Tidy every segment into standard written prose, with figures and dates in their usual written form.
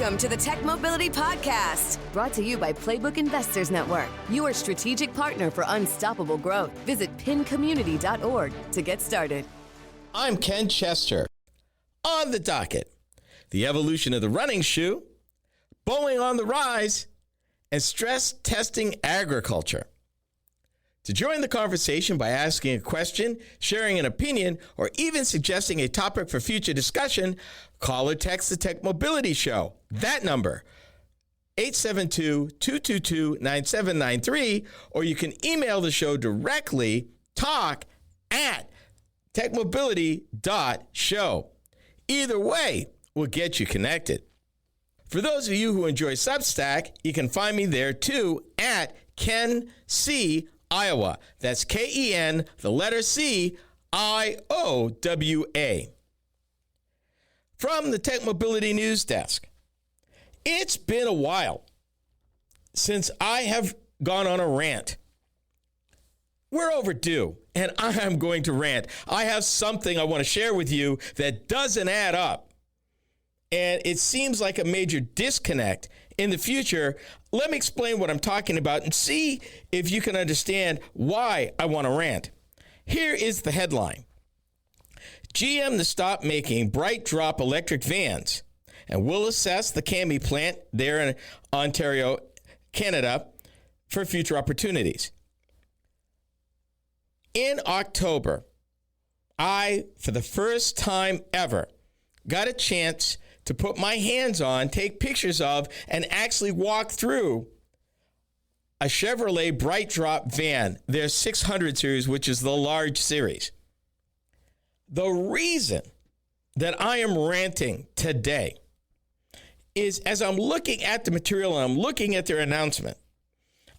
Welcome to the Tech Mobility Podcast, brought to you by Playbook Investors Network, your strategic partner for unstoppable growth. Visit pincommunity.org to get started. I'm Ken Chester. On the docket, the evolution of the running shoe, Boeing on the rise, and stress testing agriculture. To join the conversation by asking a question, sharing an opinion, or even suggesting a topic for future discussion, call or text the Tech Mobility Show. That number, 872-222-9793, or you can email the show directly, talk@techmobility.show. Either way will get you connected. For those of you who enjoy Substack, you can find me there too at Ken C. Iowa. That's Ken, the letter C, IOWA. From the Tech Mobility News Desk. It's been a while since I have gone on a rant. We're overdue, and I am going to rant. I have something I want to share with you that doesn't add up, and it seems like a major disconnect. In the future, let me explain what I'm talking about and see if you can understand why I want to rant. Here is the headline. GM to stop making BrightDrop electric vans and will assess the Cami plant there in Ontario, Canada, for future opportunities. In October, I, for the first time ever, got a chance to put my hands on, take pictures of, and actually walk through a Chevrolet BrightDrop van, their 600 series, which is the large series. The reason that I am ranting today is as I'm looking at the material and I'm looking at their announcement,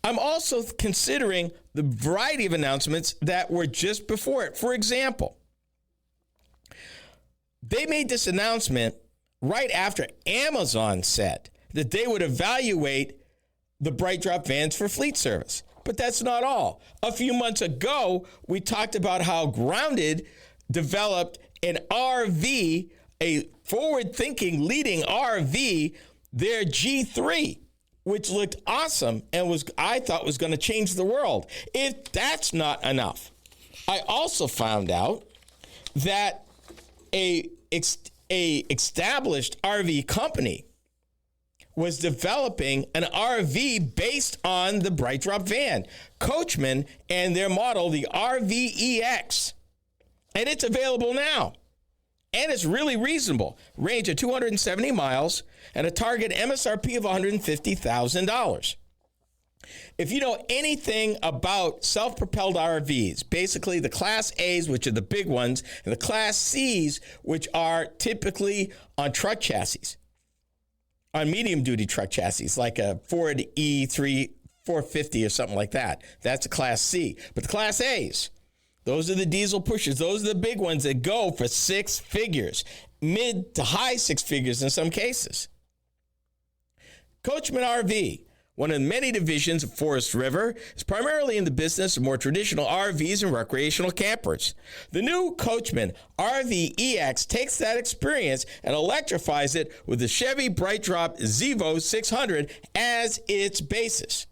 I'm also considering the variety of announcements that were just before it. For example, they made this announcement right after Amazon said that they would evaluate the BrightDrop vans for fleet service. But that's not all. A few months ago, we talked about how Grounded developed an RV, a forward-thinking leading RV, their G3, which looked awesome and I thought was going to change the world. If that's not enough, I also found out that a established RV company was developing an RV based on the BrightDrop van, Coachman, and their model, the RVEX. And it's available now. And it's really reasonable. Range of 270 miles and a target MSRP of $150,000. If you know anything about self-propelled RVs, basically the Class A's, which are the big ones, and the Class C's, which are typically on truck chassis, on medium-duty truck chassis, like a Ford E3 450 or something like that. That's a Class C. But the Class A's, those are the diesel pushers. Those are the big ones that go for six figures, mid to high six figures in some cases. Coachman RV, one of the many divisions of Forest River, is primarily in the business of more traditional RVs and recreational campers. The new Coachman RVEX takes that experience and electrifies it with the Chevy BrightDrop Zevo 600 as its basis.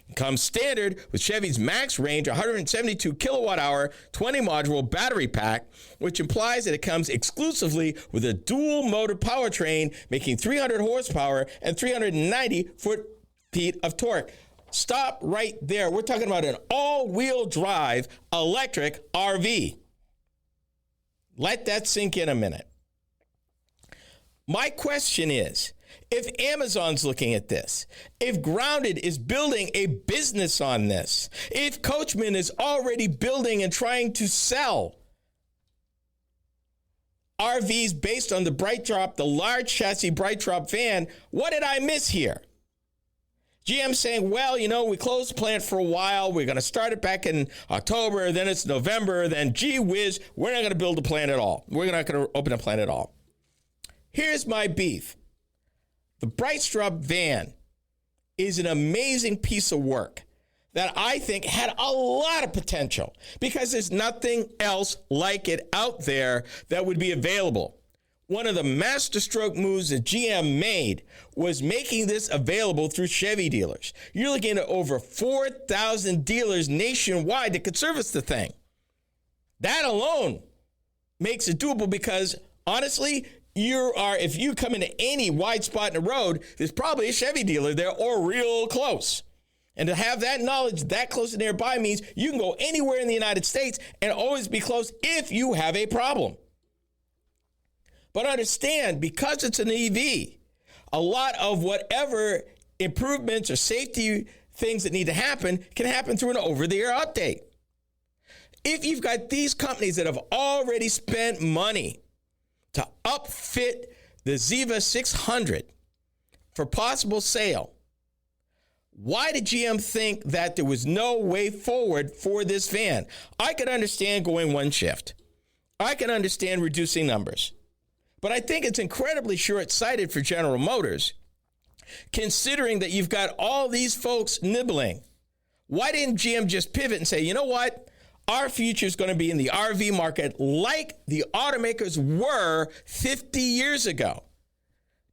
It comes standard with Chevy's max range 172 kilowatt hour 20 module battery pack, which implies that it comes exclusively with a dual motor powertrain, making 300 horsepower and 390 foot-feet of torque. Stop right there. We're talking about an all-wheel drive electric RV. Let that sink in a minute. My question is, if Amazon's looking at this, if Grounded is building a business on this, if Coachman is already building and trying to sell RVs based on the BrightDrop, the large chassis BrightDrop van, what did I miss here? GM saying, well, we closed the plant for a while. We're going to start it back in October. Then it's November. Then, gee whiz, we're not going to build a plant at all. We're not going to open a plant at all. Here's my beef. The BrightDrop van is an amazing piece of work that I think had a lot of potential because there's nothing else like it out there that would be available. One of the masterstroke moves that GM made was making this available through Chevy dealers. You're looking at over 4,000 dealers nationwide that could service the thing. That alone makes it doable because, honestly, if you come into any wide spot in the road, there's probably a Chevy dealer there or real close. And to have that knowledge that close and nearby means you can go anywhere in the United States and always be close if you have a problem. But understand, because it's an EV, a lot of whatever improvements or safety things that need to happen can happen through an over-the-air update. If you've got these companies that have already spent money to upfit the Zevo 600 for possible sale, why did GM think that there was no way forward for this van? I could understand going one shift. I can understand reducing numbers. But I think it's incredibly short-sighted for General Motors, considering that you've got all these folks nibbling. Why didn't GM just pivot and say, you know what? Our future is going to be in the RV market like the automakers were 50 years ago.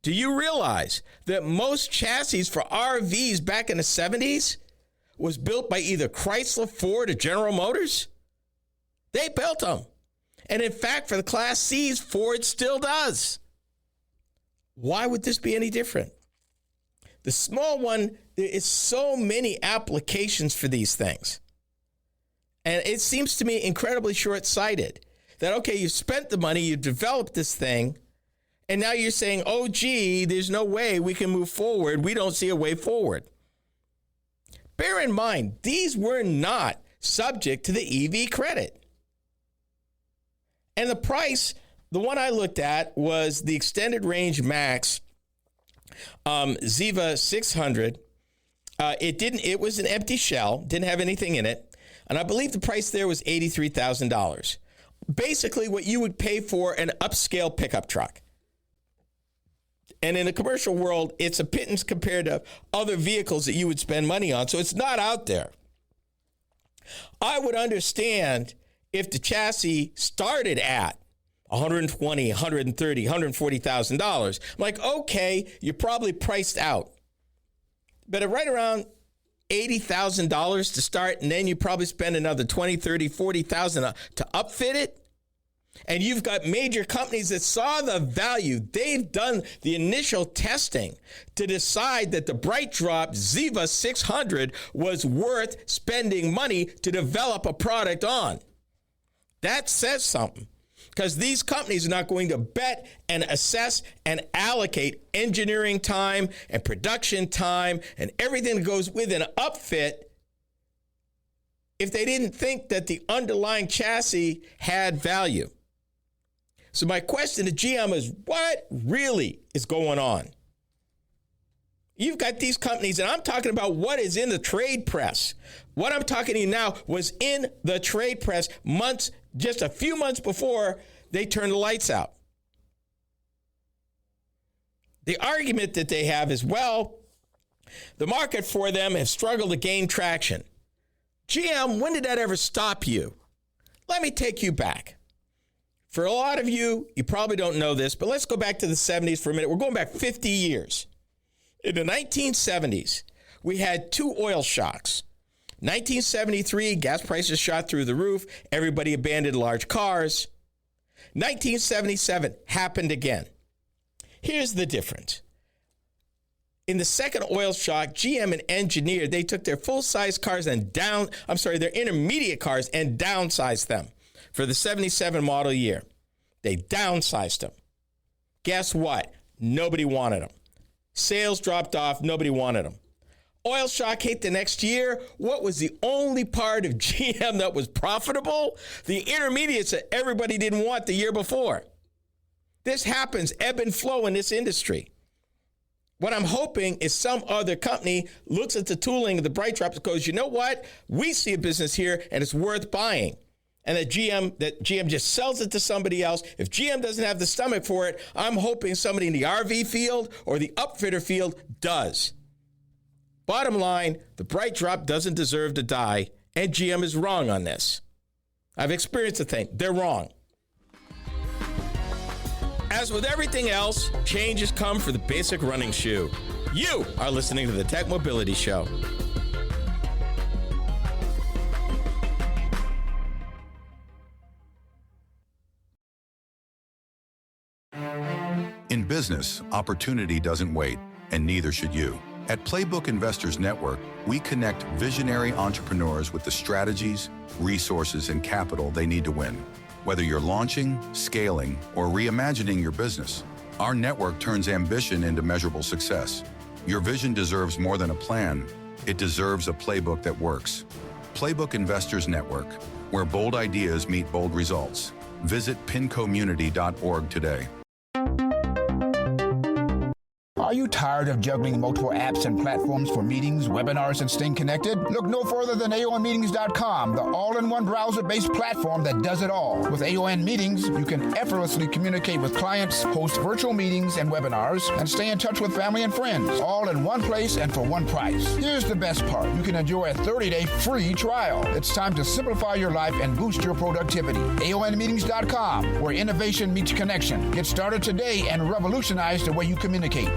Do you realize that most chassis for RVs back in the 70s was built by either Chrysler, Ford, or General Motors? They built them. And in fact, for the Class Cs, Ford still does. Why would this be any different? The small one, there is so many applications for these things. And it seems to me incredibly short-sighted that, okay, you've spent the money, you've developed this thing, and now you're saying, oh, gee, there's no way we can move forward. We don't see a way forward. Bear in mind, these were not subject to the EV credit. And the price, the one I looked at was the extended range max Zevo 600. It was an empty shell, didn't have anything in it. And I believe the price there was $83,000. Basically what you would pay for an upscale pickup truck. And in the commercial world, it's a pittance compared to other vehicles that you would spend money on. So it's not out there. I would understand if the chassis started at $120,000, $130,000, $140,000. I'm like, okay, you're probably priced out. But at right around $80,000 to start, and then you probably spend another $20,000, $30,000, $40,000 to upfit it. And you've got major companies that saw the value. They've done the initial testing to decide that the BrightDrop Zevo 600 was worth spending money to develop a product on. That says something, because these companies are not going to bet and assess and allocate engineering time and production time and everything that goes with an upfit if they didn't think that the underlying chassis had value. So my question to GM is, what really is going on? You've got these companies, and I'm talking about what is in the trade press. What I'm talking to you now was in the trade press just a few months before they turned the lights out. The argument that they have is, well, the market for them has struggled to gain traction. GM, when did that ever stop you? Let me take you back. For a lot of you, you probably don't know this, but let's go back to the 70s for a minute. We're going back 50 years. In the 1970s, we had two oil shocks. 1973, gas prices shot through the roof. Everybody abandoned large cars. 1977 happened again. Here's the difference. In the second oil shock, GM and engineered, they took their full-size cars their intermediate cars and downsized them. For the 77 model year, they downsized them. Guess what? Nobody wanted them. Sales dropped off. Nobody wanted them. Oil shock hit the next year. What was the only part of GM that was profitable? The intermediates that everybody didn't want the year before. This happens, ebb and flow in this industry. What I'm hoping is some other company looks at the tooling of the BrightDrop and goes, you know what? We see a business here and it's worth buying. And that GM just sells it to somebody else. If GM doesn't have the stomach for it, I'm hoping somebody in the RV field or the upfitter field does. Bottom line, the BrightDrop doesn't deserve to die, and GM is wrong on this. I've experienced the thing. They're wrong. As with everything else, changes come for the basic running shoe. You are listening to the Tech Mobility Show. In business, opportunity doesn't wait, and neither should you. At Playbook Investors Network, we connect visionary entrepreneurs with the strategies, resources, and capital they need to win. Whether you're launching, scaling, or reimagining your business, our network turns ambition into measurable success. Your vision deserves more than a plan. It deserves a playbook that works. Playbook Investors Network, where bold ideas meet bold results. Visit pincommunity.org today. Are you tired of juggling multiple apps and platforms for meetings, webinars, and staying connected? Look no further than AONmeetings.com, the all-in-one browser-based platform that does it all. With AON Meetings, you can effortlessly communicate with clients, host virtual meetings and webinars, and stay in touch with family and friends, all in one place and for one price. Here's the best part. You can enjoy a 30-day free trial. It's time to simplify your life and boost your productivity. AONmeetings.com, where innovation meets connection. Get started today and revolutionize the way you communicate.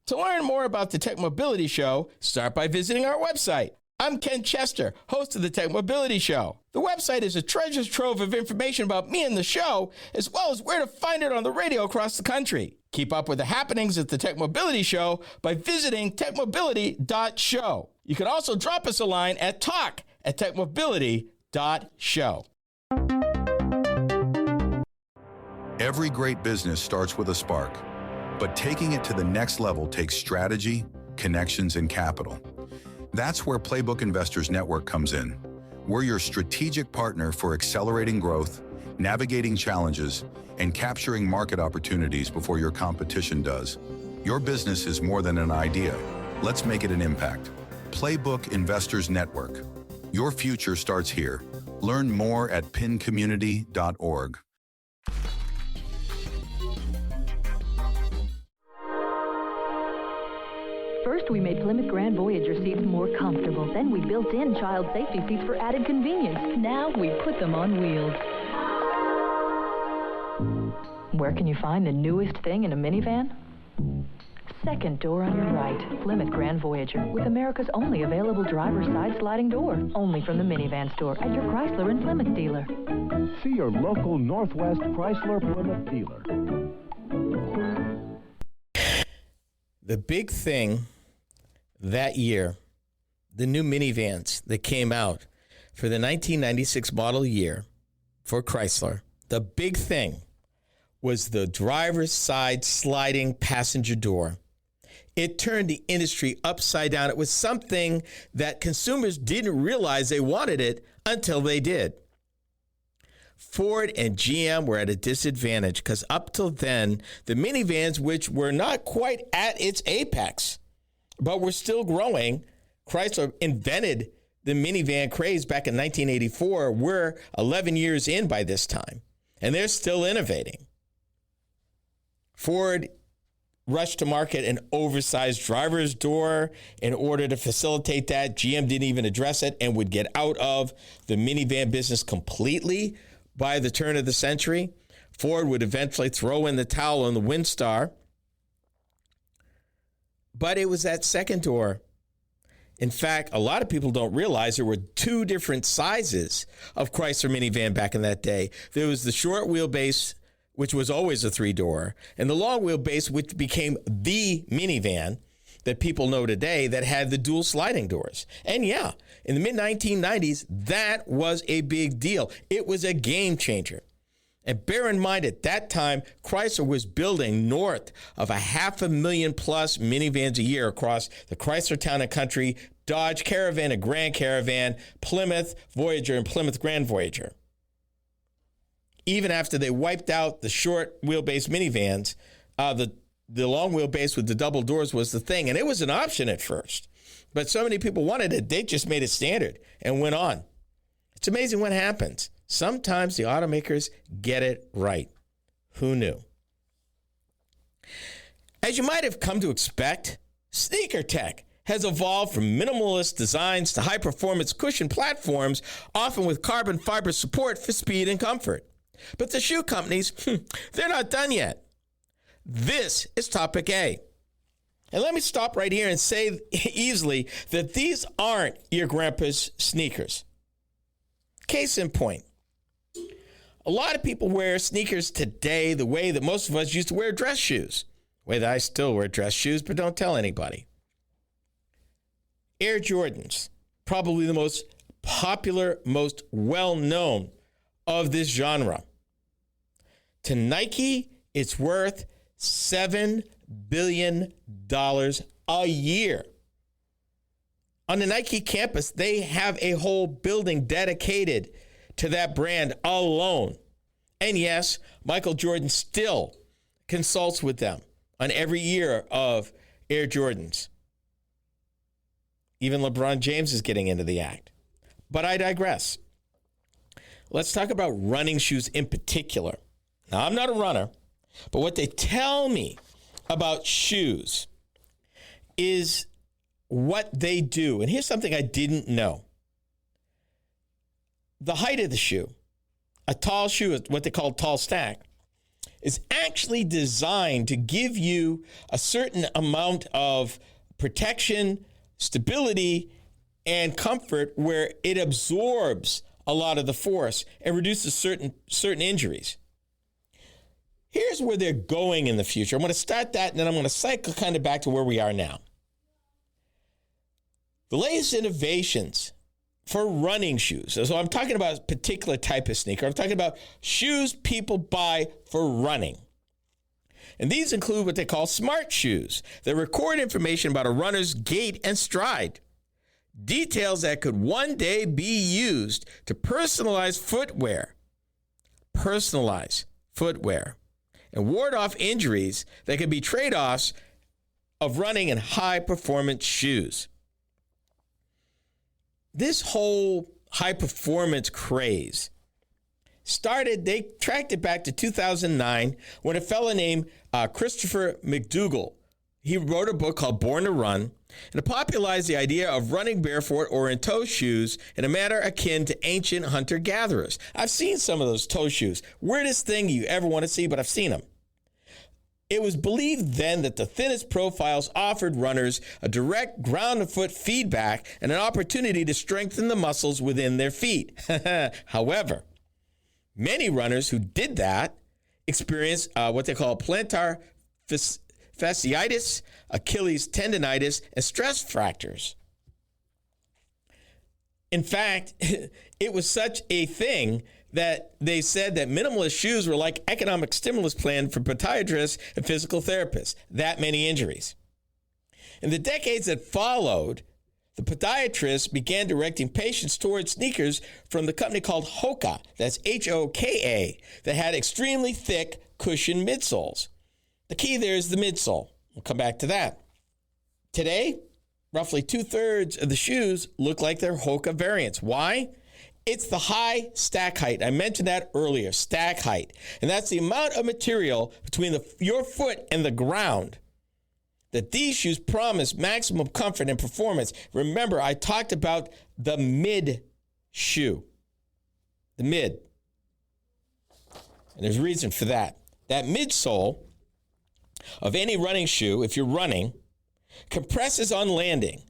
To learn more about the Tech Mobility Show, start by visiting our website. I'm Ken Chester, host of the Tech Mobility Show. The website is a treasure trove of information about me and the show, as well as where to find it on the radio across the country. Keep up with the happenings at the Tech Mobility Show by visiting techmobility.show. You can also drop us a line at talk@techmobility.show. Every great business starts with a spark, but taking it to the next level takes strategy, connections, and capital. That's where Playbook Investors Network comes in. We're your strategic partner for accelerating growth, navigating challenges, and capturing market opportunities before your competition does. Your business is more than an idea. Let's make it an impact. Playbook Investors Network. Your future starts here. Learn more at pincommunity.org. First, we made Plymouth Grand Voyager seats more comfortable. Then we built in child safety seats for added convenience. Now we put them on wheels. Where can you find the newest thing in a minivan? Second door on your right, Plymouth Grand Voyager, with America's only available driver's side sliding door. Only from the minivan store at your Chrysler and Plymouth dealer. See your local Northwest Chrysler Plymouth dealer. The big thing that year, the new minivans that came out for the 1996 model year for Chrysler, the big thing was the driver's side sliding passenger door. It turned the industry upside down. It was something that consumers didn't realize they wanted it until they did. Ford and GM were at a disadvantage because up till then, the minivans, which were not quite at its apex, but were still growing, Chrysler invented the minivan craze back in 1984. We're 11 years in by this time, and they're still innovating. Ford rushed to market an oversized driver's door in order to facilitate that. GM didn't even address it and would get out of the minivan business completely by the turn of the century. Ford would eventually throw in the towel on the Windstar. But it was that second door. In fact, a lot of people don't realize there were two different sizes of Chrysler minivan back in that day. There was the short wheelbase, which was always a three-door, and the long wheelbase, which became the minivan that people know today, that had the dual sliding doors. And yeah, in the mid-1990s, that was a big deal. It was a game changer. And bear in mind, at that time, Chrysler was building north of 500,000 plus minivans a year across the Chrysler Town and Country, Dodge Caravan and Grand Caravan, Plymouth Voyager, and Plymouth Grand Voyager. Even after they wiped out the short wheelbase minivans, the long wheelbase with the double doors was the thing. And it was an option at first. But so many people wanted it, they just made it standard and went on. It's amazing what happens. Sometimes the automakers get it right. Who knew? As you might have come to expect, sneaker tech has evolved from minimalist designs to high-performance cushion platforms, often with carbon fiber support for speed and comfort. But the shoe companies, they're not done yet. This is topic A. And let me stop right here and say easily that these aren't your grandpa's sneakers. Case in point, a lot of people wear sneakers today the way that most of us used to wear dress shoes. The way that I still wear dress shoes, but don't tell anybody. Air Jordans, probably the most popular, most well-known of this genre. To Nike, it's worth $7 billion a year. On the Nike campus, they have a whole building dedicated to that brand alone. And yes, Michael Jordan still consults with them on every year of Air Jordans. Even LeBron James is getting into the act. But I digress. Let's talk about running shoes in particular. Now, I'm not a runner, but what they tell me about shoes is what they do. And here's something I didn't know. The height of the shoe, a tall shoe, what they call tall stack, is actually designed to give you a certain amount of protection, stability, and comfort where it absorbs a lot of the force and reduces certain injuries. Here's where they're going in the future. I'm going to start that, and then I'm going to cycle kind of back to where we are now. The latest innovations for running shoes. So I'm talking about a particular type of sneaker. I'm talking about shoes people buy for running. And these include what they call smart shoes that record information about a runner's gait and stride. Details that could one day be used to personalize footwear. And ward off injuries that could be trade-offs of running in high-performance shoes. This whole high-performance craze they tracked it back to 2009 when a fellow named Christopher McDougall, he wrote a book called Born to Run, and it popularized the idea of running barefoot or in toe shoes in a manner akin to ancient hunter-gatherers. I've seen some of those toe shoes. Weirdest thing you ever want to see, but I've seen them. It was believed then that the thinnest profiles offered runners a direct ground-to-foot feedback and an opportunity to strengthen the muscles within their feet. However, many runners who did that experienced what they call plantar fasciitis, Achilles tendonitis, and stress fractures. In fact, it was such a thing that they said that minimalist shoes were like economic stimulus plan for podiatrists and physical therapists. That many injuries. In the decades that followed, the podiatrists began directing patients towards sneakers from the company called Hoka, that's Hoka, that had extremely thick cushioned midsoles. The key there is the midsole. We'll come back to that. Today, roughly 2/3 of the shoes look like they're Hoka variants. Why? It's the high stack height. I mentioned that earlier, stack height. And that's the amount of material between your foot and the ground that these shoes promise maximum comfort and performance. Remember, I talked about the mid shoe. The mid. And there's a reason for that. That midsole of any running shoe, if you're running, compresses on landing,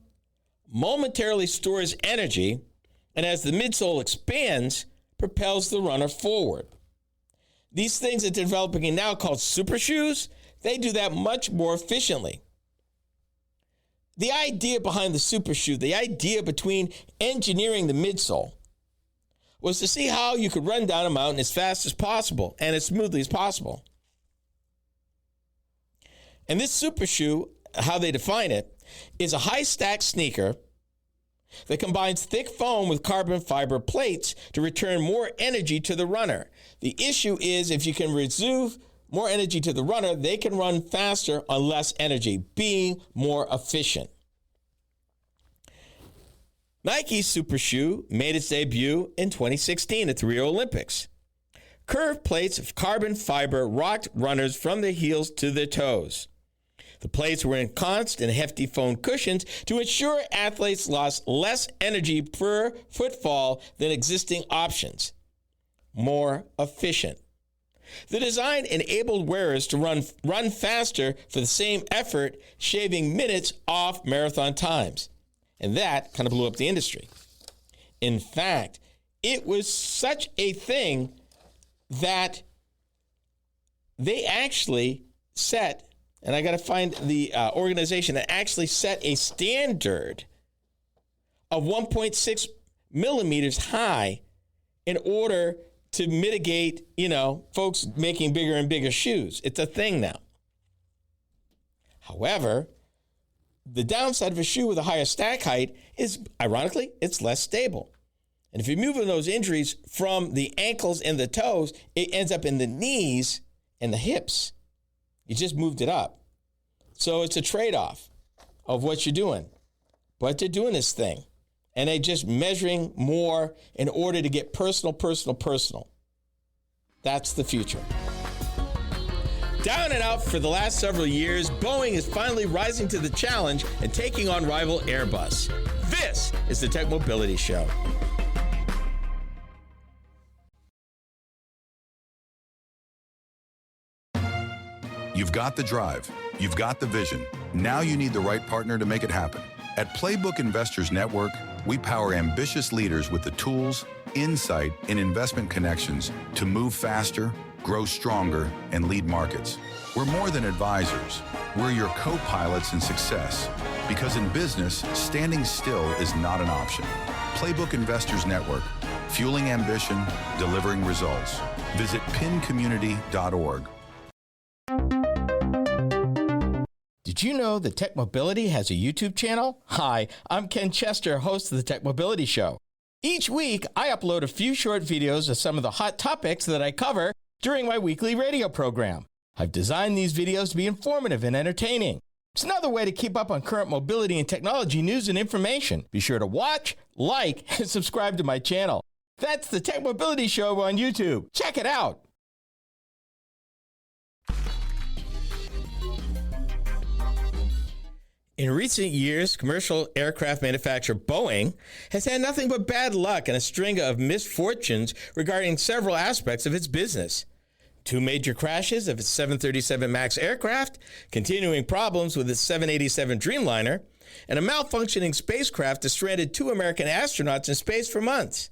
momentarily stores energy, and as the midsole expands, propels the runner forward. These things that they're developing now called super shoes, they do that much more efficiently. The idea behind the super shoe, the idea between engineering the midsole, was to see how you could run down a mountain as fast as possible and as smoothly as possible. And this super shoe, how they define it, is a high-stack sneaker that combines thick foam with carbon fiber plates to return more energy to the runner. The issue is if you can reserve more energy to the runner, they can run faster on less energy, being more efficient. Nike's super shoe made its debut in 2016 at the Rio Olympics. Curved plates of carbon fiber rocked runners from their heels to their toes. The plates were ensconced in hefty foam cushions to ensure athletes lost less energy per footfall than existing options. more efficient. The design enabled wearers to run faster for the same effort, shaving minutes off marathon times. And that kind of blew up the industry. In fact, it was such a thing that they actually set, and I got to find the organization that actually set a standard of 1.6 millimeters high in order to mitigate, folks making bigger and bigger shoes. It's a thing now. However, the downside of a shoe with a higher stack height is, ironically, it's less stable. And if you're moving those injuries from the ankles and the toes, it ends up in the knees and the hips. You just moved it up. So it's a trade-off of what you're doing. But they're doing this thing. And they're just measuring more in order to get personal. That's the future. Down and out for the last several years, Boeing is finally rising to the challenge and taking on rival Airbus. This is the Tech Mobility Show. You've got the drive. You've got the vision. Now you need the right partner to make it happen. At Playbook Investors Network, we power ambitious leaders with the tools, insight, and investment connections to move faster, grow stronger, and lead markets. We're more than advisors. We're your co-pilots in success. Because in business, standing still is not an option. Playbook Investors Network, fueling ambition, delivering results. Visit pincommunity.org. Did you know that Tech Mobility has a YouTube channel? Hi, I'm Ken Chester, host of the Tech Mobility Show. Each week, I upload a few short videos of some of the hot topics that I cover during my weekly radio program. I've designed these videos to be informative and entertaining. It's another way to keep up on current mobility and technology news and information. Be sure to watch, like, and subscribe to my channel. That's the Tech Mobility Show on YouTube. Check it out. In recent years, commercial aircraft manufacturer Boeing has had nothing but bad luck and a string of misfortunes regarding several aspects of its business. 2 major crashes of its 737 MAX aircraft, continuing problems with its 787 Dreamliner, and a malfunctioning spacecraft that stranded 2 American astronauts in space for months.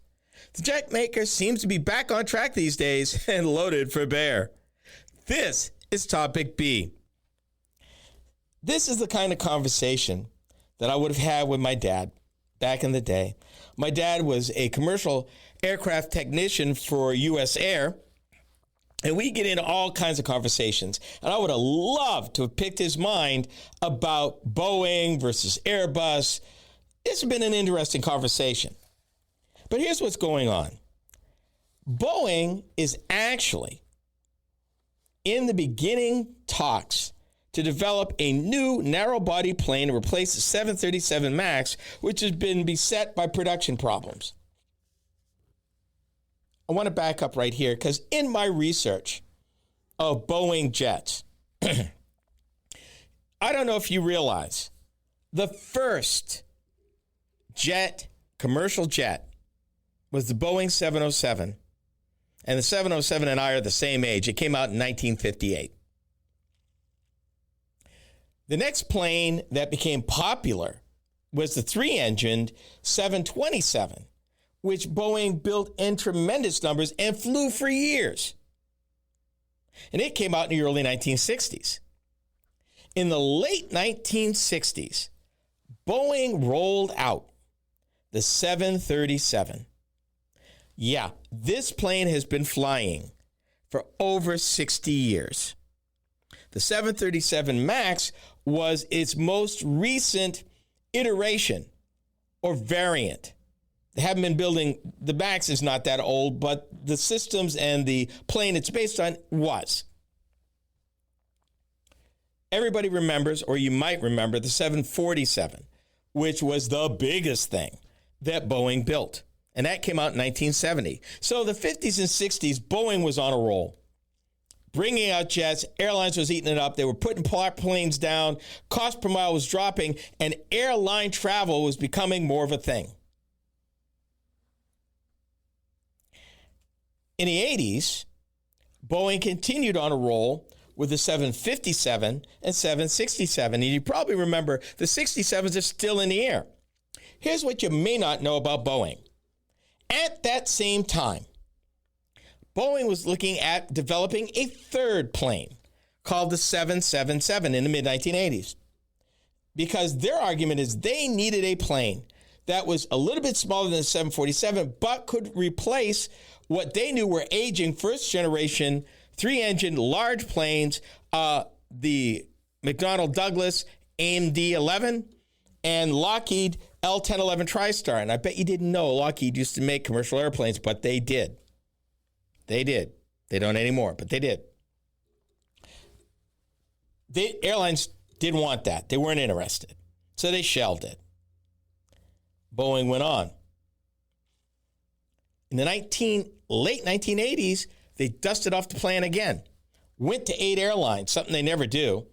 The jet maker seems to be back on track these days and loaded for bear. This is Topic B. This is the kind of conversation that I would have had with my dad back in the day. My dad was a commercial aircraft technician for U.S. Air, and we get into all kinds of conversations. And I would have loved to have picked his mind about Boeing versus Airbus. This has been an interesting conversation. But here's what's going on. Boeing is actually in the beginning talks to develop a new narrow-body plane to replace the 737 MAX, which has been beset by production problems. I want to back up right here because in my research of Boeing jets, I don't know if you realize, the first commercial jet, was the Boeing 707. And the 707 and I are the same age. It came out in 1958. The next plane that became popular was the 3-engined 727, which Boeing built in tremendous numbers and flew for years. And it came out in the early 1960s. In the late 1960s, Boeing rolled out the 737. Yeah, this plane has been flying for over 60 years. The 737 MAX was its most recent iteration or variant. They haven't been building, the MAX is not that old, but the systems and the plane it's based on was. Everybody remembers, or you might remember, the 747, which was the biggest thing that Boeing built. And that came out in 1970. So the 50s and 60s, Boeing was on a roll. Bringing out jets, airlines was eating it up. They were putting planes down, cost per mile was dropping, and airline travel was becoming more of a thing. In the 80s, Boeing continued on a roll with the 757 and 767. And you probably remember the 67s are still in the air. Here's what you may not know about Boeing. At that same time, Boeing was looking at developing a third plane called the 777 in the mid-1980s. Because their argument is they needed a plane that was a little bit smaller than the 747, but could replace what they knew were aging first-generation three-engine large planes, the McDonnell Douglas AMD-11 and Lockheed L-1011 TriStar. And I bet you didn't know Lockheed used to make commercial airplanes, but they did. They did. They don't anymore, but they did. The airlines didn't want that. They weren't interested. So they shelved it. Boeing went on. In the late 1980s, they dusted off the plan again. Went to 8 airlines, something they never do.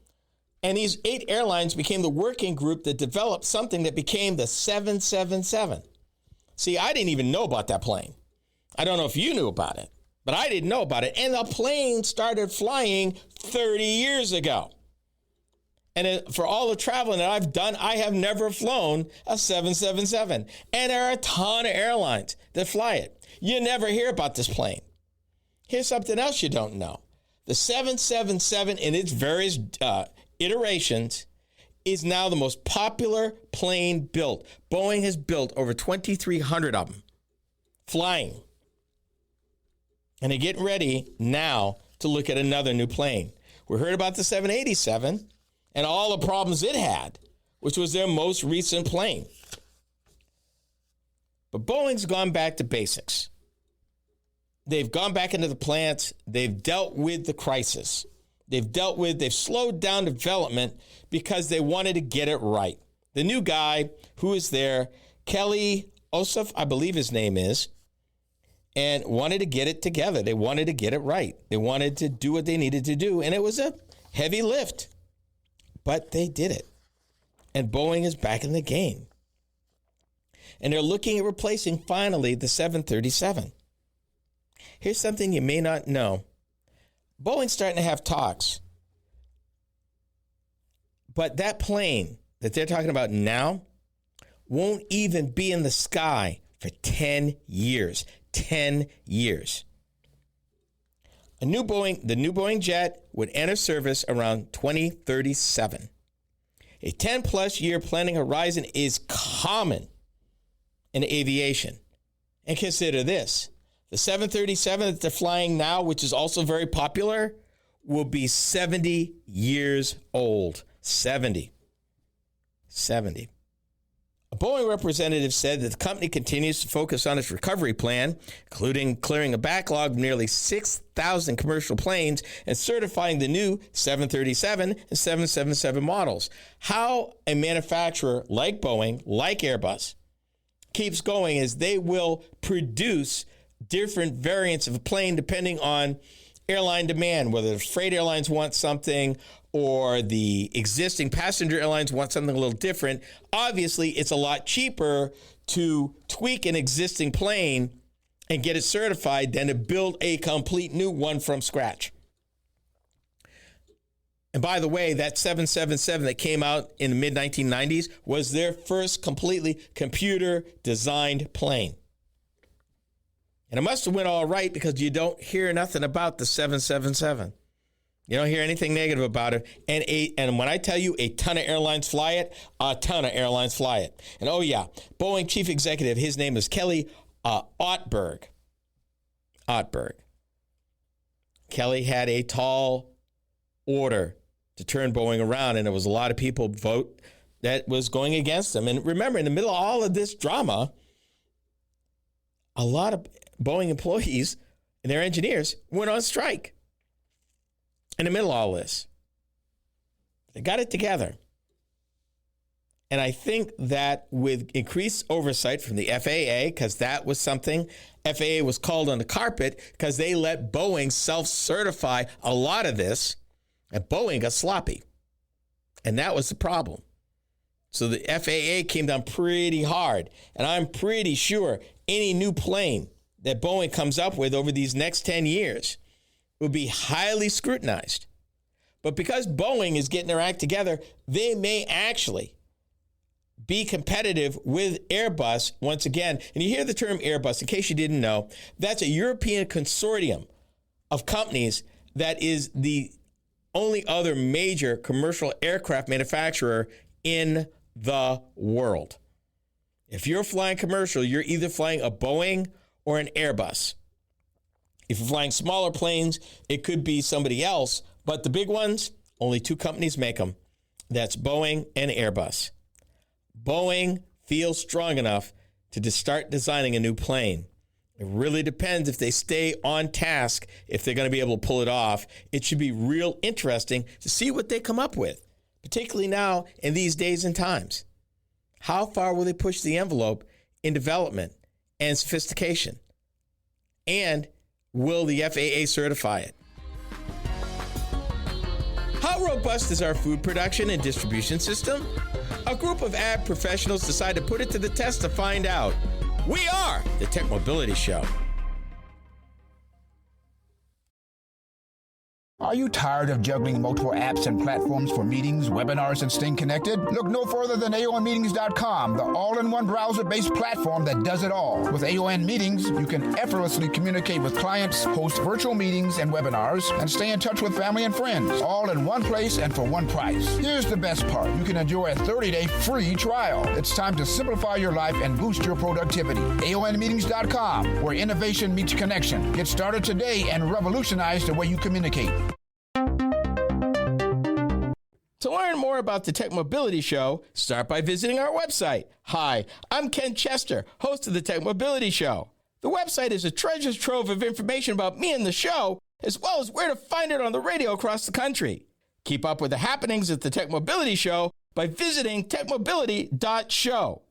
And these 8 airlines became the working group that developed something that became the 777. See, I didn't even know about that plane. I don't know if you knew about it, but I didn't know about it. And the plane started flying 30 years ago. And for all the traveling that I've done, I have never flown a 777. And there are a ton of airlines that fly it. You never hear about this plane. Here's something else you don't know. The 777 in its various iterations is now the most popular plane built. Boeing has built over 2,300 of them flying. And they're getting ready now to look at another new plane. We heard about the 787 and all the problems it had, which was their most recent plane. But Boeing's gone back to basics. They've gone back into the plants. They've dealt with the crisis. They've slowed down development because they wanted to get it right. The new guy who is there, Kelly Ossoff, I believe his name is, and wanted to get it together. They wanted to get it right. They wanted to do what they needed to do, and it was a heavy lift. But they did it. And Boeing is back in the game. And they're looking at replacing, finally, the 737. Here's something you may not know. Boeing's starting to have talks. But that plane that they're talking about now won't even be in the sky for 10 years. 10 years. The new Boeing jet would enter service around 2037. A 10-plus year planning horizon is common in aviation. And consider this. The 737 that they're flying now, which is also very popular, will be 70 years old. 70. A Boeing representative said that the company continues to focus on its recovery plan, including clearing a backlog of nearly 6,000 commercial planes and certifying the new 737 and 777 models. How a manufacturer like Boeing, like Airbus, keeps going is they will produce different variants of a plane depending on airline demand, whether the freight airlines want something or the existing passenger airlines want something a little different. Obviously, it's a lot cheaper to tweak an existing plane and get it certified than to build a complete new one from scratch. And by the way, that 777 that came out in the mid-1990s was their first completely computer-designed plane. And it must have went all right because you don't hear nothing about the 777. You don't hear anything negative about it. And when I tell you a ton of airlines fly it, a ton of airlines fly it. And oh yeah, Boeing chief executive, his name is Kelly Ortberg. Kelly had a tall order to turn Boeing around, and there was a lot of people vote that was going against him. And remember, in the middle of all of this drama, a lot of Boeing employees and their engineers went on strike. In the middle of all this, they got it together. And I think that with increased oversight from the FAA, because that was something, FAA was called on the carpet because they let Boeing self-certify a lot of this, and Boeing got sloppy. And that was the problem. So the FAA came down pretty hard. And I'm pretty sure any new plane that Boeing comes up with over these next 10 years will be highly scrutinized. But because Boeing is getting their act together, they may actually be competitive with Airbus once again. And you hear the term Airbus, in case you didn't know, that's a European consortium of companies that is the only other major commercial aircraft manufacturer in the world. If you're flying commercial, you're either flying a Boeing or an Airbus. If you're flying smaller planes, it could be somebody else, but the big ones, only two companies make them. That's Boeing and Airbus. Boeing feels strong enough to start designing a new plane. It really depends if they stay on task, if they're going to be able to pull it off. It should be real interesting to see what they come up with, particularly now in these days and times. How far will they push the envelope in development and sophistication? And will the FAA certify it? How robust is our food production and distribution system? A group of ag professionals decide to put it to the test to find out. We are the Tech Mobility Show. Are you tired of juggling multiple apps and platforms for meetings, webinars, and staying connected? Look no further than aonmeetings.com, the all-in-one browser-based platform that does it all. With AON Meetings, you can effortlessly communicate with clients, host virtual meetings and webinars, and stay in touch with family and friends, all in one place and for one price. Here's the best part. You can enjoy a 30-day free trial. It's time to simplify your life and boost your productivity. aonmeetings.com, where innovation meets connection. Get started today and revolutionize the way you communicate. To learn more about the Tech Mobility Show, start by visiting our website. Hi, I'm Ken Chester, host of the Tech Mobility Show. The website is a treasure trove of information about me and the show, as well as where to find it on the radio across the country. Keep up with the happenings at the Tech Mobility Show by visiting techmobility.show.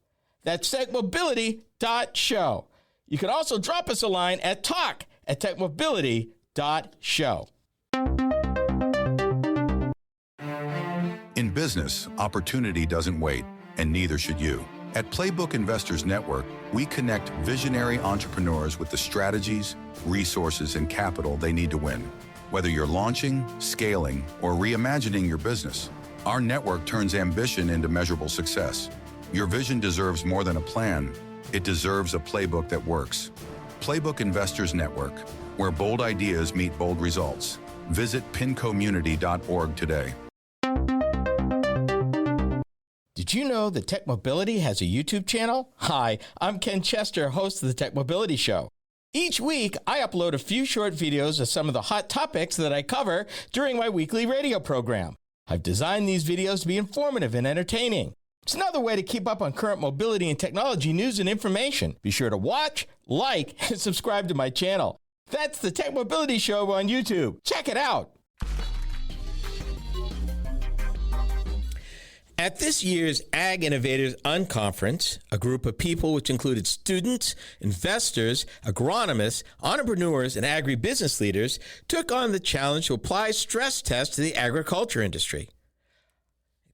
That's techmobility.show. You can also drop us a line at talk@techmobility.show. In business, opportunity doesn't wait, and neither should you. At Playbook Investors Network, we connect visionary entrepreneurs with the strategies, resources, and capital they need to win. Whether you're launching, scaling, or reimagining your business, our network turns ambition into measurable success. Your vision deserves more than a plan. It deserves a playbook that works. Playbook Investors Network, where bold ideas meet bold results. Visit pincommunity.org today. Did you know that Tech Mobility has a YouTube channel? Hi, I'm Ken Chester, host of the Tech Mobility Show. Each week, I upload a few short videos of some of the hot topics that I cover during my weekly radio program. I've designed these videos to be informative and entertaining. It's another way to keep up on current mobility and technology news and information. Be sure to watch, like, and subscribe to my channel. That's the Tech Mobility Show on YouTube. Check it out. At this year's Ag Innovators Unconference, a group of people which included students, investors, agronomists, entrepreneurs, and agribusiness leaders took on the challenge to apply stress tests to the agriculture industry.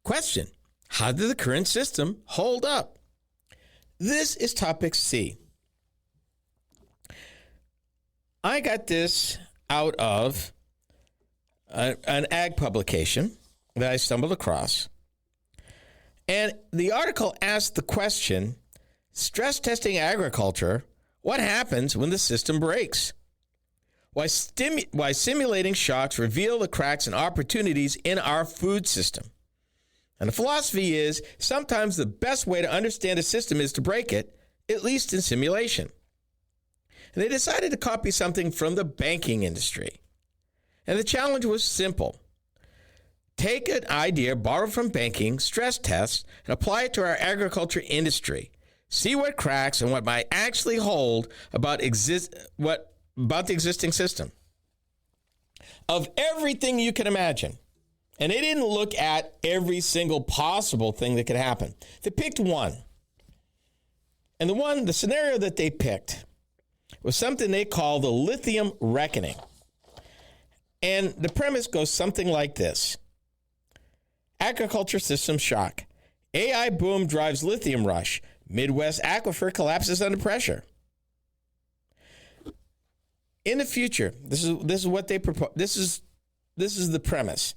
Question: how did the current system hold up? This is topic C. I got this out of an ag publication that I stumbled across. And the article asked the question, stress testing agriculture, what happens when the system breaks? Why simulating shocks reveal the cracks and opportunities in our food system. And the philosophy is sometimes the best way to understand a system is to break it, at least in simulation. And they decided to copy something from the banking industry. And the challenge was simple. Take an idea borrowed from banking, stress tests, and apply it to our agriculture industry. See what cracks and what might actually hold about the existing system. Of everything you can imagine. And they didn't look at every single possible thing that could happen. They picked one. And the scenario that they picked was something they call the lithium reckoning. And the premise goes something like this. Agriculture system shock. AI boom drives lithium rush. Midwest aquifer collapses under pressure. In the future, this is what they propose. This is the premise.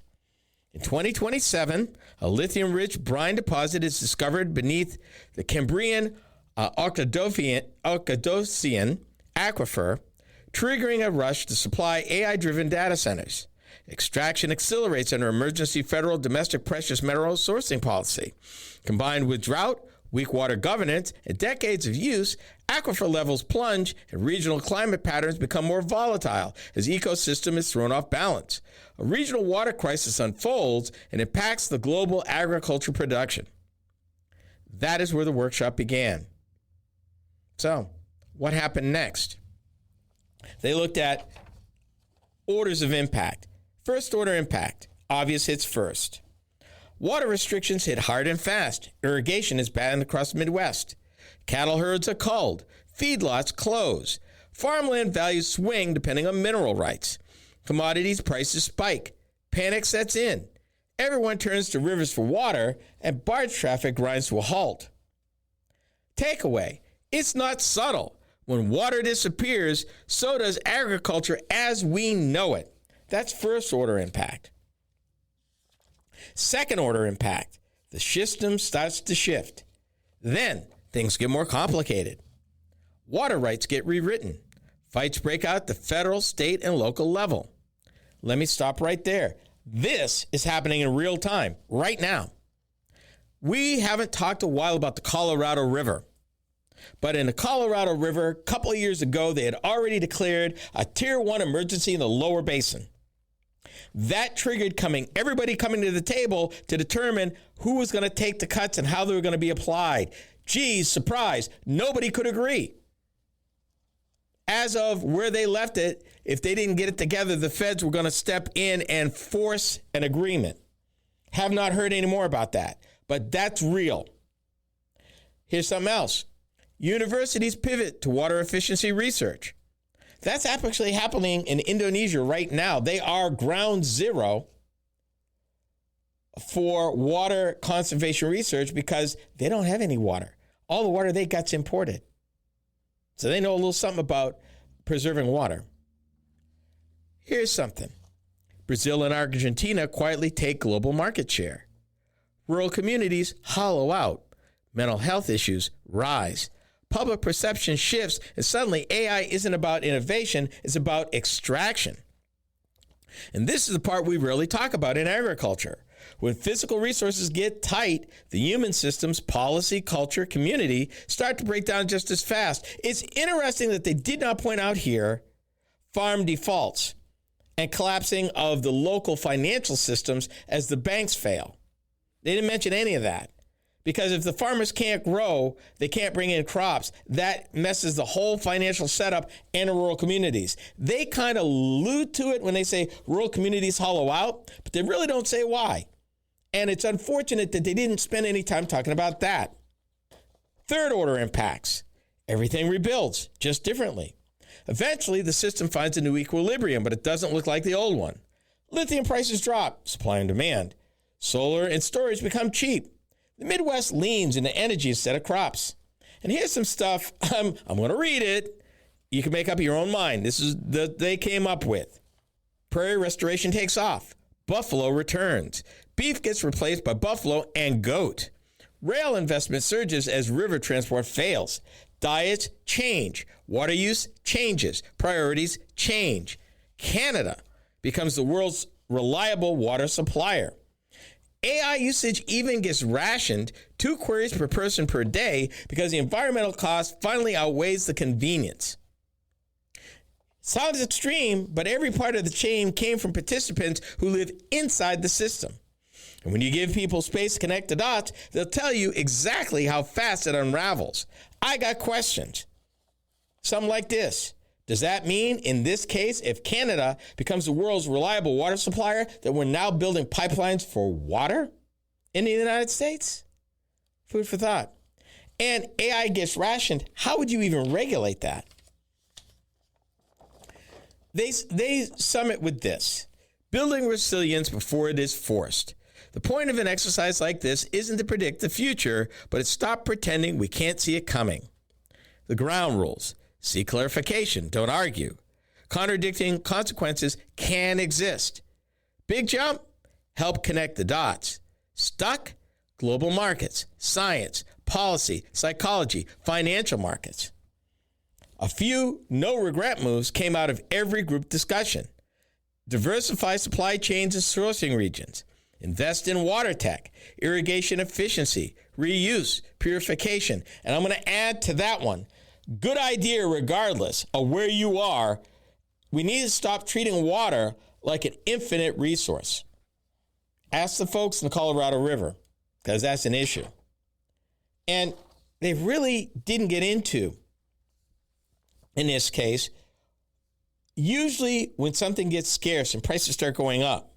In 2027, a lithium-rich brine deposit is discovered beneath the Cambrian Orthodosian aquifer, triggering a rush to supply AI-driven data centers. Extraction accelerates under emergency federal domestic precious mineral sourcing policy. Combined with drought, weak water governance, and decades of use, aquifer levels plunge and regional climate patterns become more volatile as ecosystem is thrown off balance. A regional water crisis unfolds and impacts the global agriculture production. That is where the workshop began. So, what happened next? They looked at orders of impact. First order impact, obvious hits first. Water restrictions hit hard and fast. Irrigation is banned across the Midwest. Cattle herds are culled. Feedlots close. Farmland values swing depending on mineral rights. Commodities prices spike. Panic sets in. Everyone turns to rivers for water, and barge traffic grinds to a halt. Takeaway, it's not subtle. When water disappears, so does agriculture as we know it. That's first order impact. Second order impact, the system starts to shift. Then things get more complicated. Water rights get rewritten. Fights break out at the federal, state, and local level. Let me stop right there. This is happening in real time, right now. We haven't talked a while about the Colorado River. But in the Colorado River, a couple of years ago, they had already declared a Tier 1 emergency in the lower basin. That triggered everybody coming to the table to determine who was going to take the cuts and how they were going to be applied. Geez, surprise, nobody could agree. As of where they left it, if they didn't get it together, the feds were going to step in and force an agreement. Have not heard any more about that, but that's real. Here's something else. Universities pivot to water efficiency research. That's actually happening in Indonesia right now. They are ground zero for water conservation research because they don't have any water. All the water they got's imported. So they know a little something about preserving water. Here's something. Brazil and Argentina quietly take global market share. Rural communities hollow out. Mental health issues rise. Public perception shifts, and suddenly AI isn't about innovation, it's about extraction. And this is the part we rarely talk about in agriculture. When physical resources get tight, the human systems, policy, culture, community start to break down just as fast. It's interesting that they did not point out here farm defaults and collapsing of the local financial systems as the banks fail. They didn't mention any of that. Because if the farmers can't grow, they can't bring in crops. That messes the whole financial setup in the rural communities. They kind of allude to it when they say rural communities hollow out, but they really don't say why. And it's unfortunate that they didn't spend any time talking about that. Third order impacts. Everything rebuilds, just differently. Eventually, the system finds a new equilibrium, but it doesn't look like the old one. Lithium prices drop, supply and demand. Solar and storage become cheap. The Midwest leans into energy instead of crops. And here's some stuff. I'm going to read it. You can make up your own mind. This is they came up with. Prairie restoration takes off. Buffalo returns. Beef gets replaced by buffalo and goat. Rail investment surges as river transport fails. Diets change. Water use changes. Priorities change. Canada becomes the world's reliable water supplier. AI usage even gets rationed 2 queries per person per day because the environmental cost finally outweighs the convenience. Sounds extreme, but every part of the chain came from participants who live inside the system. And when you give people space to connect the dots, they'll tell you exactly how fast it unravels. I got questions. Some like this. Does that mean, in this case, if Canada becomes the world's reliable water supplier, that we're now building pipelines for water in the United States? Food for thought. And AI gets rationed. How would you even regulate that? They sum it with this. Building resilience before it is forced. The point of an exercise like this isn't to predict the future, but to stop pretending we can't see it coming. The ground rules. See clarification, don't argue. Contradicting consequences can exist. Big jump? Help connect the dots. Stuck? Global markets, science, policy, psychology, financial markets. A few no-regret moves came out of every group discussion. Diversify supply chains and sourcing regions. Invest in water tech, irrigation efficiency, reuse, purification. And I'm going to add to that one. Good idea regardless of where you are. We need to stop treating water like an infinite resource. Ask the folks in the Colorado River, because that's an issue. And they really didn't get into, in this case, usually when something gets scarce and prices start going up,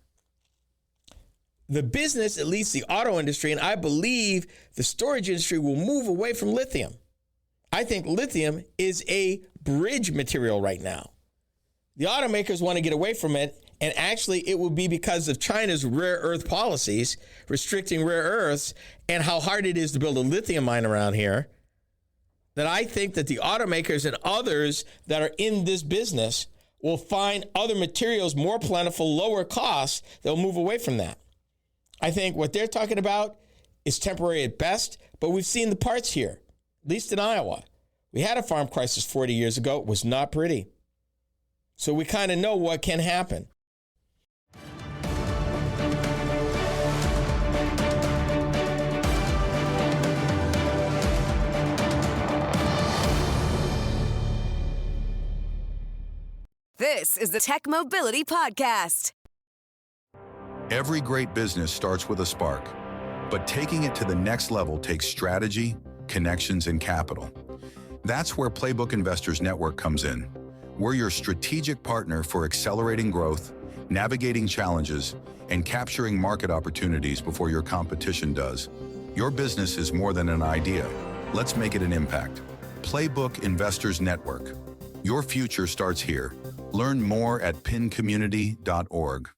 the business, at least the auto industry, and I believe the storage industry, will move away from lithium. I think lithium is a bridge material right now. The automakers want to get away from it, and actually it will be because of China's rare earth policies, restricting rare earths, and how hard it is to build a lithium mine around here, that I think that the automakers and others that are in this business will find other materials more plentiful, lower cost. They'll move away from that. I think what they're talking about is temporary at best, but we've seen the parts here, at least in Iowa. We had a farm crisis 40 years ago. It was not pretty. So we kind of know what can happen. This is the Tech Mobility Podcast. Every great business starts with a spark, but taking it to the next level takes strategy, connections, and capital. That's where Playbook Investors Network comes in. We're your strategic partner for accelerating growth, navigating challenges, and capturing market opportunities before your competition does. Your business is more than an idea. Let's make it an impact. Playbook Investors Network. Your future starts here. Learn more at pincommunity.org.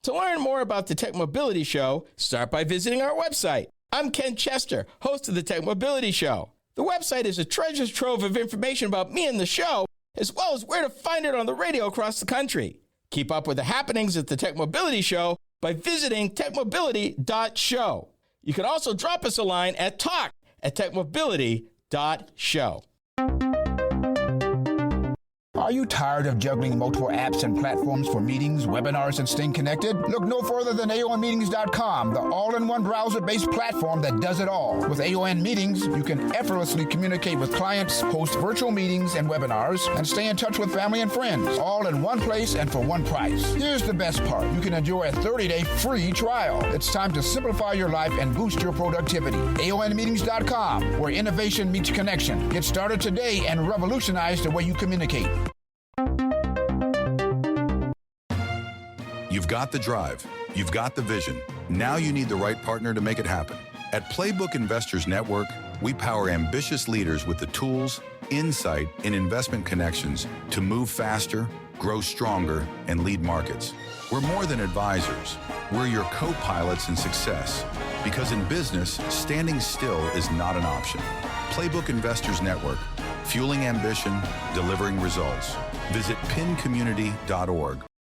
To learn more about the Tech Mobility Show, start by visiting our website. I'm Ken Chester, host of the Tech Mobility Show. The website is a treasure trove of information about me and the show, as well as where to find it on the radio across the country. Keep up with the happenings at the Tech Mobility Show by visiting techmobility.show. You can also drop us a line at talk@techmobility.show. Are you tired of juggling multiple apps and platforms for meetings, webinars, and staying connected? Look no further than aonmeetings.com, the all-in-one browser-based platform that does it all. With AON Meetings, you can effortlessly communicate with clients, host virtual meetings and webinars, and stay in touch with family and friends, all in one place and for one price. Here's the best part. You can enjoy a 30-day free trial. It's time to simplify your life and boost your productivity. aonmeetings.com, where innovation meets connection. Get started today and revolutionize the way you communicate. You've got the drive. You've got the vision. Now you need the right partner to make it happen. At Playbook Investors Network, we power ambitious leaders with the tools, insight, and investment connections to move faster, grow stronger, and lead markets. We're more than advisors. We're your co-pilots in success. Because in business, standing still is not an option. Playbook Investors Network, fueling ambition, delivering results. Visit pincommunity.org.